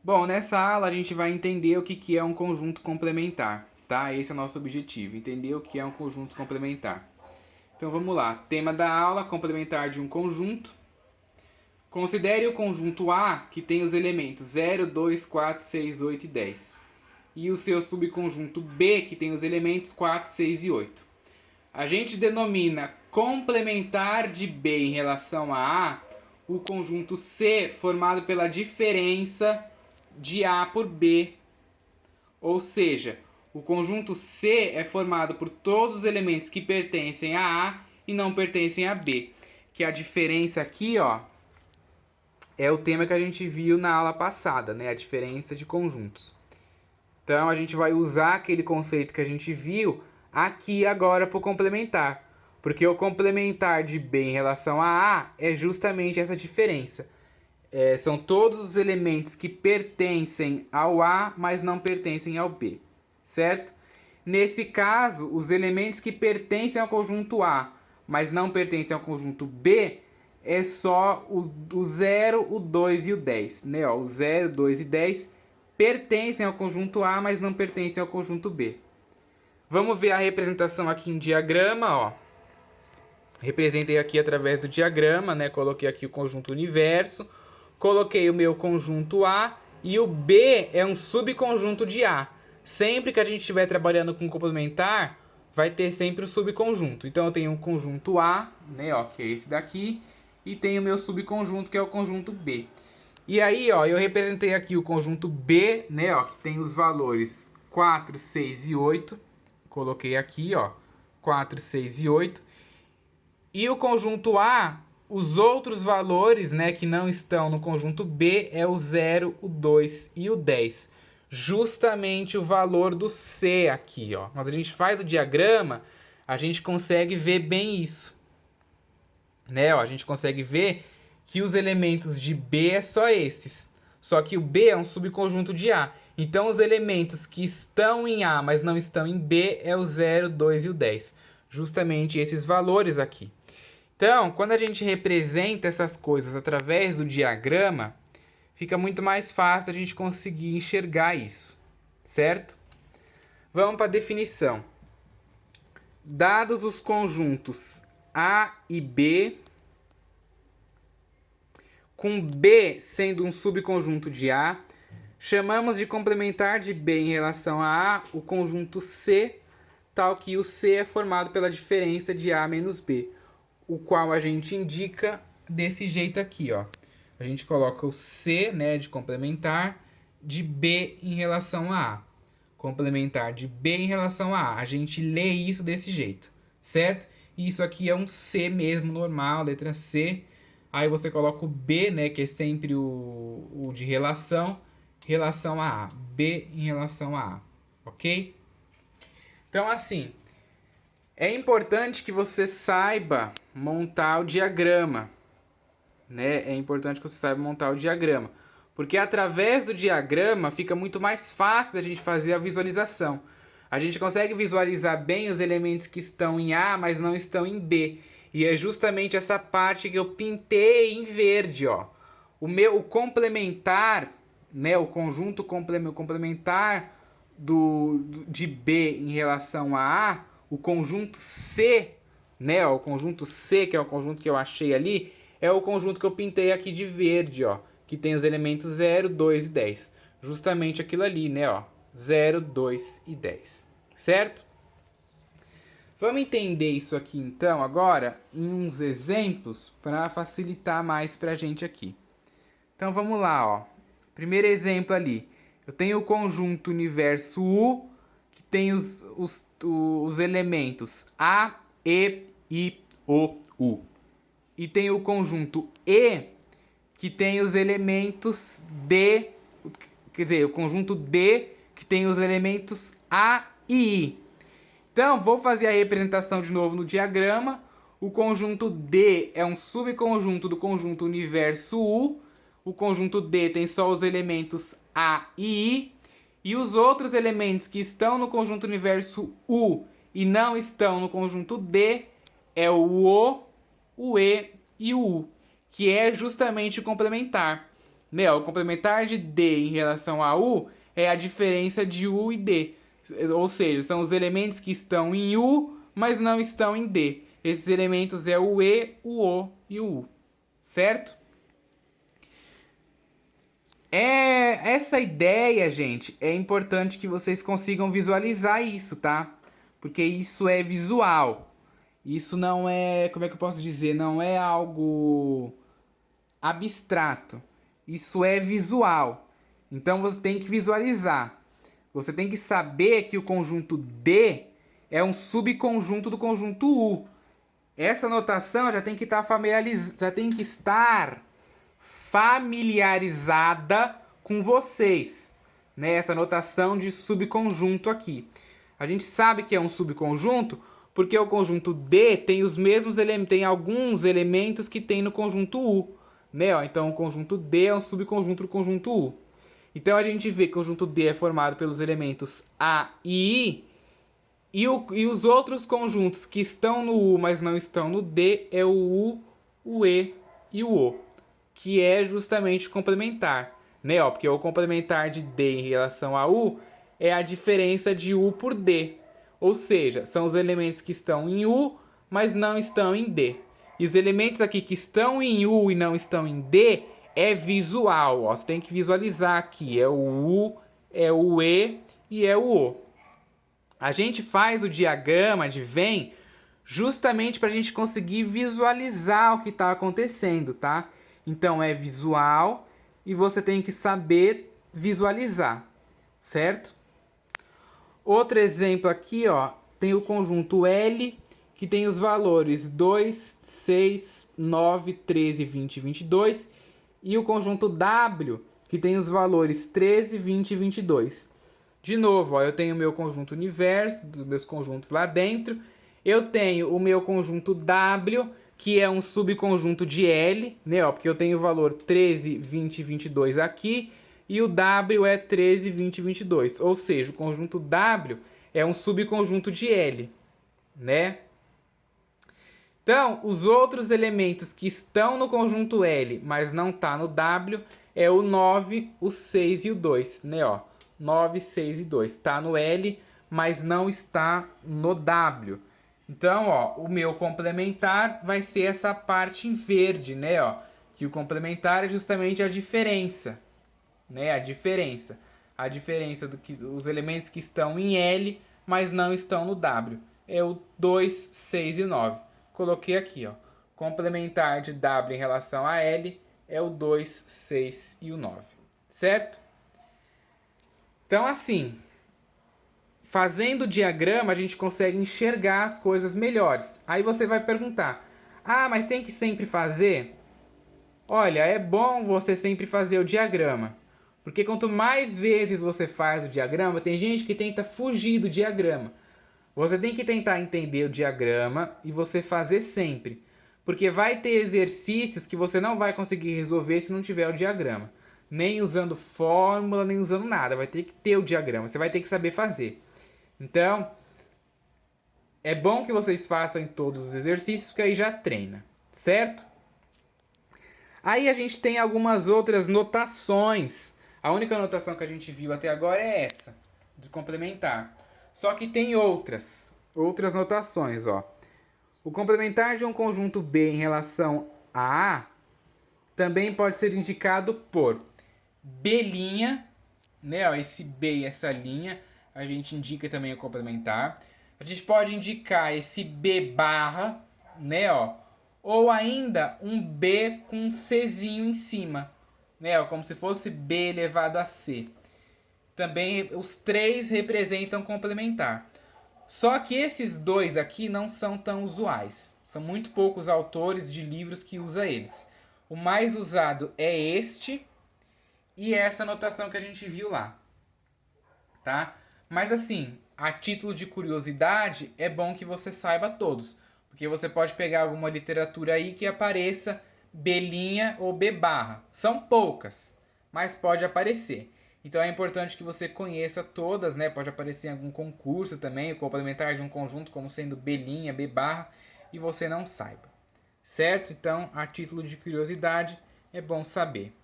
Bom, nessa aula a gente vai entender o que é um conjunto complementar, tá? Esse é o nosso objetivo, entender o que é um conjunto complementar. Então vamos lá, tema da aula, complementar de um conjunto. Considere o conjunto A, que tem os elementos 0, 2, 4, 6, 8 e 10. E o seu subconjunto B, que tem os elementos 4, 6 e 8. A gente denomina complementar de B em relação a A o conjunto C formado pela diferença de A por B. Ou seja, o conjunto C é formado por todos os elementos que pertencem a A e não pertencem a B. Que a diferença aqui, ó, é o tema que a gente viu na aula passada, né? A diferença de conjuntos. Então a gente vai usar aquele conceito que a gente viu aqui agora para o complementar. Porque o complementar de B em relação a A é justamente essa diferença. São todos os elementos que pertencem ao A, mas não pertencem ao B. Certo? Nesse caso, os elementos que pertencem ao conjunto A, mas não pertencem ao conjunto B, é só o 0, o 2 e o 10. Né? Ó, o 0, 2 e 10 pertencem ao conjunto A, mas não pertencem ao conjunto B. Vamos ver a representação aqui em diagrama, ó. Representei aqui através do diagrama, né? Coloquei aqui o conjunto universo, coloquei o meu conjunto A e o B é um subconjunto de A. Sempre que a gente estiver trabalhando com complementar, vai ter sempre o subconjunto. Então eu tenho um conjunto A, né, ó, que é esse daqui, e tenho o meu subconjunto, que é o conjunto B. E aí, ó, eu representei aqui o conjunto B, né, ó, que tem os valores 4, 6 e 8. Coloquei aqui, ó, 4, 6 e 8. E o conjunto A, os outros valores, né, que não estão no conjunto B é o 0, o 2 e o 10. Justamente o valor do C aqui, ó. Quando a gente faz o diagrama, a gente consegue ver bem isso. Né? Ó, a gente consegue ver que os elementos de B é só esses. Só que o B é um subconjunto de A. Então os elementos que estão em A, mas não estão em B é o 0, 2 e o 10. Justamente esses valores aqui. Então, quando a gente representa essas coisas através do diagrama, fica muito mais fácil a gente conseguir enxergar isso, certo? Vamos para a definição. Dados os conjuntos A e B, com B sendo um subconjunto de A, chamamos de complementar de B em relação a A o conjunto C, tal que o C é formado pela diferença de A menos B, o qual a gente indica desse jeito aqui, ó. A gente coloca o C, né, de complementar de B em relação a A. Complementar de B em relação a A. A gente lê isso desse jeito, certo? E isso aqui é um C mesmo, normal, letra C. Aí você coloca o B, né, que é sempre o de relação a A. B em relação a A, ok? Então, assim, é importante que você saiba montar o diagrama, né? É importante que você saiba montar o diagrama, porque através do diagrama fica muito mais fácil a gente fazer a visualização. A gente consegue visualizar bem os elementos que estão em A, mas não estão em B. E é justamente essa parte que eu pintei em verde, ó. O complementar, né, o conjunto complementar de B em relação a A, o conjunto C, né, ó, o conjunto C, que é o conjunto que eu achei ali, é o conjunto que eu pintei aqui de verde, ó, que tem os elementos 0, 2 e 10. Justamente aquilo ali, né, ó, 0, 2 e 10. Certo? Vamos entender isso aqui então agora em uns exemplos para facilitar mais para a gente aqui. Então vamos lá, ó. Primeiro exemplo ali. Eu tenho o conjunto universo U, que tem os elementos A, E, I, O, U. E tem o conjunto E, que tem os elementos D, quer dizer, o conjunto D, que tem os elementos A e I. Então, vou fazer a representação de novo no diagrama. O conjunto D é um subconjunto do conjunto universo U. O conjunto D tem só os elementos A e I. E os outros elementos que estão no conjunto universo U e não estão no conjunto D é o E e o U, que é justamente o complementar. Né? O complementar de D em relação a U é a diferença de U e D. Ou seja, são os elementos que estão em U, mas não estão em D. Esses elementos é o E, o O e o U. Certo? Essa ideia, gente, é importante que vocês consigam visualizar isso, tá? Porque isso é visual. Isso não é, como é que eu posso dizer? Não é algo abstrato. Isso é visual. Então você tem que visualizar. Você tem que saber que o conjunto D é um subconjunto do conjunto U. Essa notação já tem que estar familiarizada com vocês, né? Essa notação de subconjunto aqui. A gente sabe que é um subconjunto porque o conjunto D tem os mesmos elementos, tem alguns elementos que tem no conjunto U, né? Ó, então o conjunto D é um subconjunto do conjunto U. Então a gente vê que o conjunto D é formado pelos elementos A e I, e os outros conjuntos que estão no U, mas não estão no D, é o U, o E e o O, que é justamente complementar, né? Ó, porque o complementar de D em relação a U é a diferença de U por D. Ou seja, são os elementos que estão em U, mas não estão em D. E os elementos aqui que estão em U e não estão em D é visual. Ó. Você tem que visualizar aqui. É o U, é o E e é o O. A gente faz o diagrama de Venn justamente para a gente conseguir visualizar o que está acontecendo, tá? Então é visual e você tem que saber visualizar, certo? Outro exemplo aqui, ó, tem o conjunto L, que tem os valores 2, 6, 9, 13, 20 e 22, e o conjunto W, que tem os valores 13, 20 e 22. De novo, ó, eu tenho o meu conjunto universo, dos meus conjuntos lá dentro. Eu tenho o meu conjunto W, que é um subconjunto de L, né? Ó, porque eu tenho o valor 13, 20 e 22 aqui. E o W é 13, 20 e 22. Ou seja, o conjunto W é um subconjunto de L, né? Então, os outros elementos que estão no conjunto L, mas não tá no W, é o 9, o 6 e o 2, né? Ó. 9, 6 e 2. Está no L, mas não está no W. Então, ó, o meu complementar vai ser essa parte em verde, né? Ó, que o complementar é justamente a diferença, né? A diferença do que os elementos que estão em L, mas não estão no W. É o 2, 6 e 9. Coloquei aqui, ó. Complementar de W em relação a L é o 2, 6 e o 9. Certo? Então, assim, fazendo o diagrama, a gente consegue enxergar as coisas melhores. Aí você vai perguntar, ah, mas tem que sempre fazer? Olha, é bom você sempre fazer o diagrama. Porque quanto mais vezes você faz o diagrama, tem gente que tenta fugir do diagrama. Você tem que tentar entender o diagrama e você fazer sempre. Porque vai ter exercícios que você não vai conseguir resolver se não tiver o diagrama. Nem usando fórmula, nem usando nada. Vai ter que ter o diagrama. Você vai ter que saber fazer. Então, é bom que vocês façam em todos os exercícios, porque aí já treina. Certo? Aí a gente tem algumas outras notações. A única notação que a gente viu até agora é essa, de complementar. Só que tem outras notações, ó. O complementar de um conjunto B em relação a A também pode ser indicado por B', né? Ó, esse B e essa linha, a gente indica também o complementar. A gente pode indicar esse B barra, né? Ó, ou ainda um B com um Czinho em cima, né? Ó, como se fosse B elevado a C. Também os três representam complementar. Só que esses dois aqui não são tão usuais. São muito poucos autores de livros que usam eles. O mais usado é este e essa anotação que a gente viu lá. Tá? Mas assim, a título de curiosidade, é bom que você saiba todos. Porque você pode pegar alguma literatura aí que apareça B' ou B barra. São poucas, mas pode aparecer. Então é importante que você conheça todas, né? Pode aparecer em algum concurso também, o complementar de um conjunto como sendo B', B barra, e você não saiba. Certo? Então, a título de curiosidade, é bom saber.